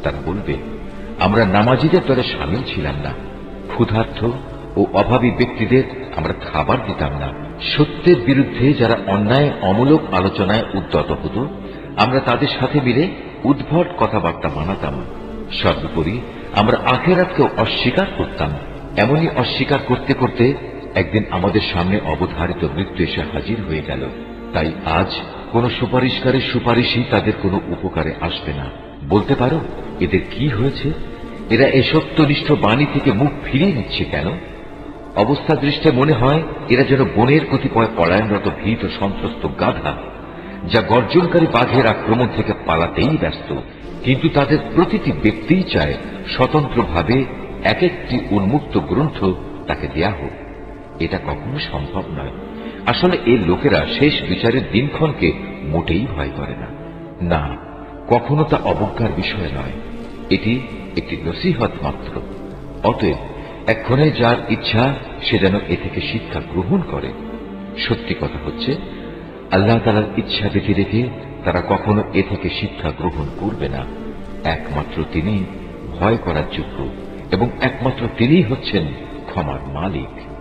তারা বলবে, আমরা নামাজীদের দলে সামিল ছিলাম না, ক্ষুধার্ত ও অভাবী ব্যক্তিদের আমরা খাবার দিতাম না। সত্যের বিরুদ্ধে যারা অন্যায় অমূলক আলোচনায় উদ্যত হতো, আমরা তাদের সাথে মিলে উদ্ভট কথাবার্তা বানাতাম। সর্বোপরি আমরা আখিরাতকেও অস্বীকার করতাম। এমনই অস্বীকার করতে করতে একদিন আমাদের সামনে অবধারিত মৃত্যু এসে হাজির হয়ে গেল। তাই আজ কোন সুপারিশকারীর সুপারিশই তাদের কোনো উপকারে আসবে না। বলতে পারো এদের কি হয়েছে? এরা এই সত্যনিষ্ঠ বাণী থেকে মুখ ফিরিয়ে নিচ্ছে কেন? অবস্থা দৃষ্টে মনে হয় এরা যেন বনের কতিপয় পলায়নরত ভীত সন্ত্রস্ত গাধা, যা গর্জনকারী বাঘের আক্রমণ থেকে পালাতেই ব্যস্ত। কিন্তু তাদের প্রতিটি ব্যক্তিই চায় স্বতন্ত্রভাবে এক একটি উন্মুক্ত গ্রন্থ তাকে দেয়া হোক। এটা কখনো সম্ভব নয়। আসলে এই লোকেরা শেষ বিচারের দিনক্ষণকে মোটেই ভয় করে না। না, কখনো তা অবজ্ঞার বিষয় নয়। এটি একটি নসিহত মাত্র। অতএব এক্ষণে যার ইচ্ছা সে যেন এ থেকে শিক্ষা গ্রহণ করে। সত্যি কথা হচ্ছে, আল্লাহ তাআলার ইচ্ছা ব্যতি রেখে তারা কখনো এ থেকে শিক্ষা গ্রহণ করবে না। একমাত্র তিনি ভয় করার যোগ্য এবং একমাত্র তিনিই হচ্ছেন ক্ষমার মালিক।